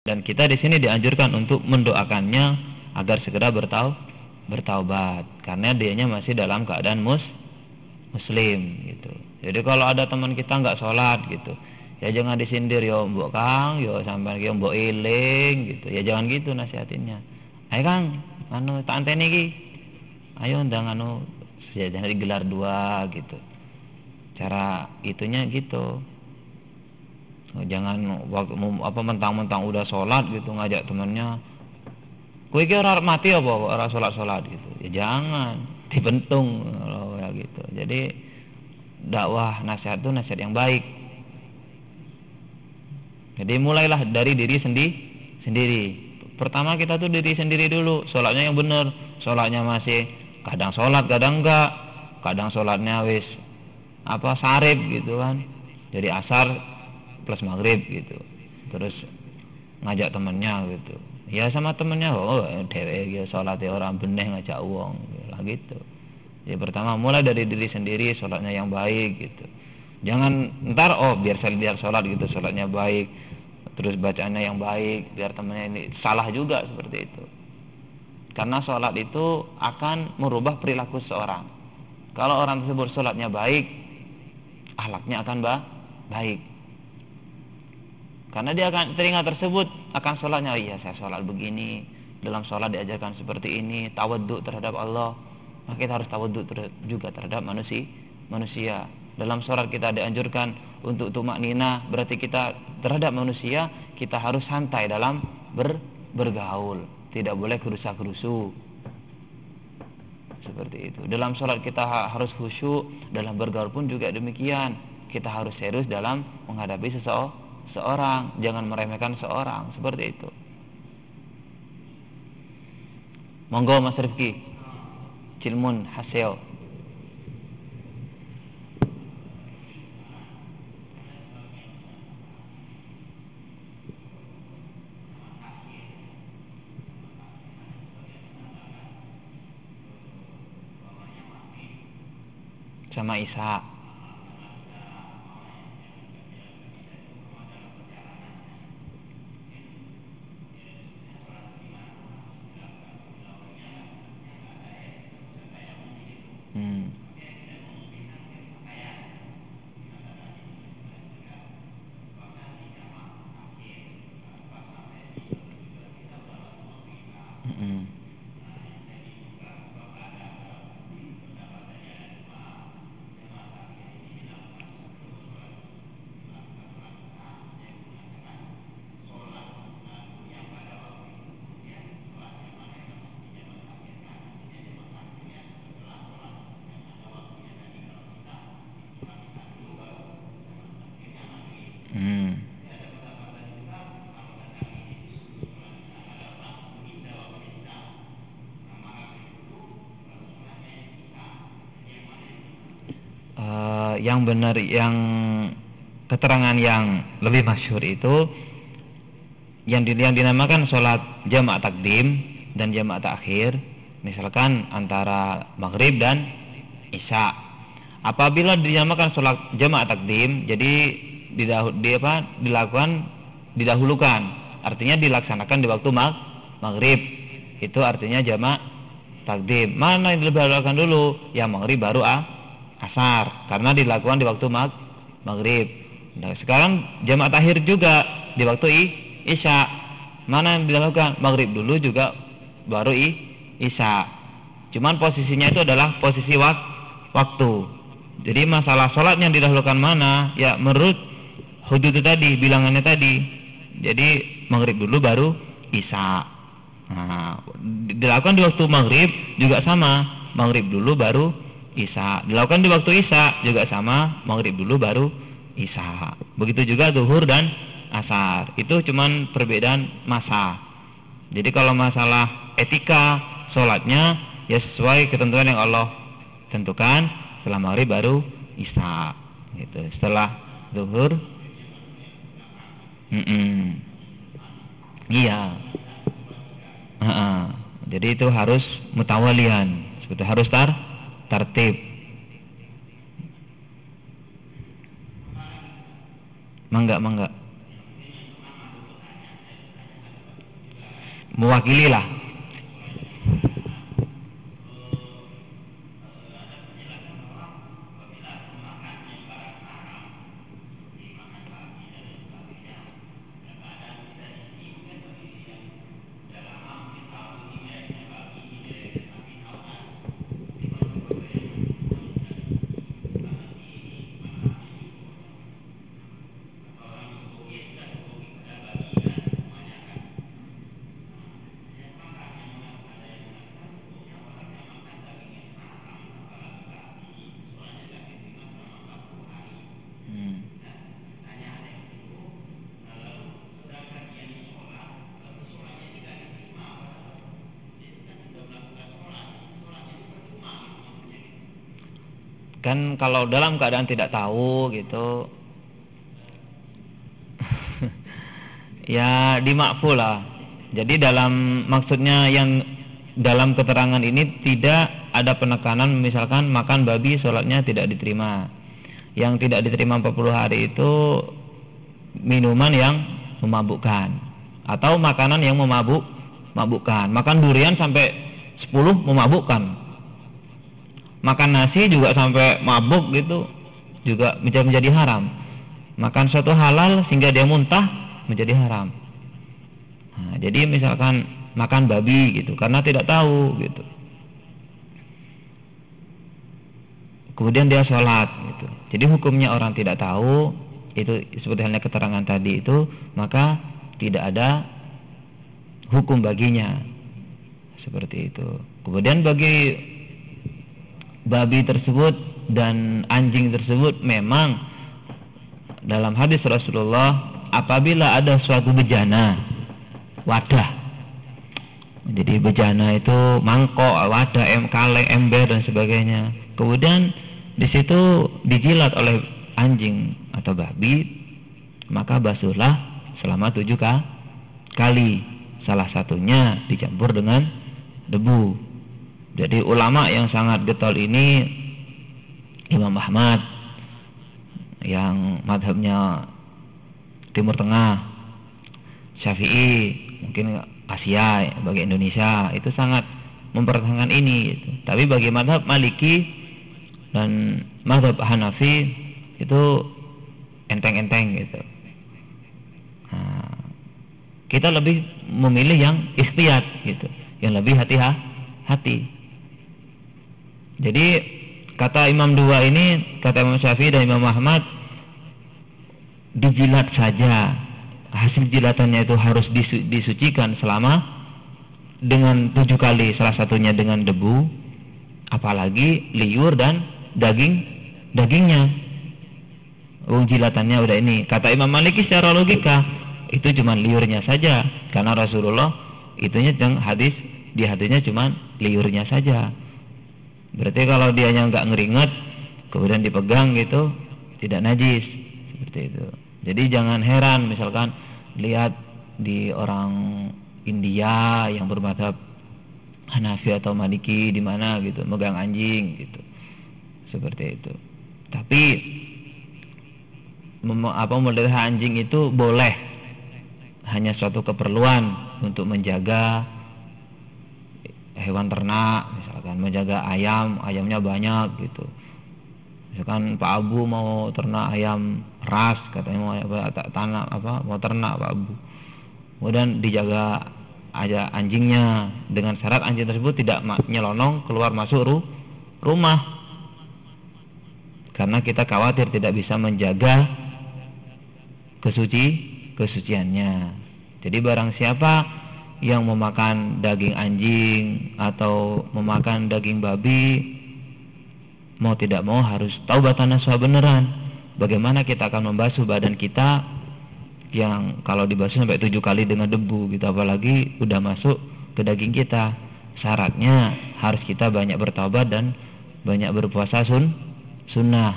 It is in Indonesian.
Dan kita di sini dianjurkan untuk mendoakannya agar segera bertaubat karena dianya masih dalam keadaan muslim gitu. Jadi kalau ada teman kita nggak sholat gitu, ya jangan disindir, yo mbok Kang, yo sampean yo mbok eling gitu. Ya jangan gitu nasihatinnya. Ayo Kang, anu tak anteni iki. Ayo ndang anu sejadah digelar dua gitu. Cara itunya gitu. Jangan mentang-mentang udah sholat gitu ngajak temannya. Kowe iki ora mati apa ora sholat gitu. Ya jangan dibentung ya gitu. Jadi dakwah nasihat itu nasihat yang baik. Jadi mulailah dari diri sendiri. Pertama kita tuh diri sendiri dulu. Sholatnya yang benar. Sholatnya masih kadang sholat, kadang enggak. Kadang sholatnya wis sarip gitu kan. Jadi asar plus maghrib gitu. Terus ngajak temennya gitu. Ya sama temennya, dhewe ya sholatnya orang beneh ngajak wong gitu. Ya pertama mulai dari diri sendiri, sholatnya yang baik gitu. Jangan ntar biar sholat gitu, sholatnya baik, terus bacaannya yang baik, biar temannya ini salah juga seperti itu. Karena sholat itu akan merubah perilaku seorang. Kalau orang tersebut sholatnya baik, akhlaknya akan baik. Karena dia akan teringat tersebut akan sholatnya. Iya saya sholat begini, dalam sholat diajarkan seperti ini, tawaddu terhadap Allah. Maka kita harus tawaddu juga terhadap manusia. Dalam sholat kita dianjurkan untuk tumakninah, berarti kita terhadap manusia kita harus santai dalam bergaul, tidak boleh kerusa-kerusu seperti itu. Dalam sholat kita harus khusyuk, dalam bergaul pun juga demikian. Kita harus serius dalam menghadapi seorang, jangan meremehkan seorang, seperti itu. Monggo Mas Rifki, Cilmun Haseo. Sama Isa. Yang benar, yang keterangan yang lebih masyhur itu yang dinamakan sholat jamak takdim dan jamak takhir. Misalkan antara maghrib dan isya. Apabila dinamakan sholat jamak takdim, jadi didahulukan, artinya dilaksanakan di waktu maghrib. Itu artinya jamak takdim. Mana yang didahulukan dulu? Yang maghrib baru asar, karena dilakukan di waktu maghrib. Nah, sekarang jamak takhir juga di waktu isya. Mana yang dilakukan? Maghrib dulu juga baru isya. Cuman posisinya itu adalah posisi waktu. Jadi masalah sholat yang didahulukan mana? Ya menurut hudud tadi, bilangannya tadi. Jadi maghrib dulu baru isya. Nah, dilakukan di waktu maghrib juga sama. Maghrib dulu baru isya. Dilakukan di waktu isya juga sama, maghrib dulu baru isya. Begitu juga zuhur dan asar. Itu cuman perbedaan masa. Jadi kalau masalah etika sholatnya ya sesuai ketentuan yang Allah tentukan. Setelah maghrib baru isya gitu. Setelah zuhur iya. Jadi itu harus mutawalian. Seperti harus tertib. Mangga. mewakili lah. Kan kalau dalam keadaan tidak tahu gitu ya dimakfu lah. Jadi dalam maksudnya yang dalam keterangan ini tidak ada penekanan misalkan makan babi sholatnya tidak diterima. Yang tidak diterima 40 hari itu minuman yang memabukkan atau makanan yang memabukkan. Makan durian sampai 10 memabukkan. Makan nasi juga sampai mabuk gitu juga menjadi haram. Makan suatu halal sehingga dia muntah menjadi haram. Nah, jadi misalkan makan babi gitu karena tidak tahu gitu. Kemudian dia sholat gitu. Jadi hukumnya orang tidak tahu itu seperti halnya keterangan tadi itu, maka tidak ada hukum baginya. Seperti itu. Kemudian bagi babi tersebut dan anjing tersebut memang dalam hadis Rasulullah apabila ada suatu bejana wadah, jadi bejana itu mangkok, wadah, kaleng, ember dan sebagainya, kemudian di situ dijilat oleh anjing atau babi, maka basuhlah selama 7 kali, salah satunya dicampur dengan debu. Jadi ulama yang sangat getol ini Imam Ahmad yang madhabnya Timur Tengah, Syafi'i mungkin Asia bagi Indonesia itu sangat mempertahankan ini gitu. Tapi bagi madhab Maliki dan madhab Hanafi itu enteng-enteng gitu. Nah, kita lebih memilih yang ihtiyat gitu, yang lebih hati-hati. Jadi kata Imam dua ini, kata Imam Syafi'i dan Imam Ahmad, dijilat saja, hasil jilatannya itu harus disucikan selama dengan 7 kali, salah satunya dengan debu, apalagi liur dan dagingnya. Jilatannya udah ini. Kata Imam Maliki secara logika itu cuma liurnya saja, karena Rasulullah itunya di hadisnya cuma liurnya saja. Berarti kalau dianya nggak ngeringet kemudian dipegang gitu tidak najis, seperti itu. Jadi jangan heran misalkan lihat di orang India yang bermadhab Hanafi atau Maliki di mana gitu megang anjing gitu, seperti itu. Tapi memelihara anjing itu boleh, hanya suatu keperluan untuk menjaga hewan ternak, misalkan menjaga ayamnya banyak gitu. Misalkan Pak Abu mau ternak ayam ras, katanya mau ternak Pak Abu. Kemudian dijaga aja anjingnya dengan syarat anjing tersebut tidak nyelonong keluar masuk rumah. Karena kita khawatir tidak bisa menjaga kesuciannya. Jadi barang siapa yang memakan daging anjing atau memakan daging babi, mau tidak mau harus taubatan nasuha beneran. Bagaimana kita akan membasuh badan kita yang kalau dibasuh sampai 7 kali dengan debu gitu, apalagi udah masuk ke daging kita. Syaratnya harus kita banyak bertaubat dan banyak berpuasa sunnah.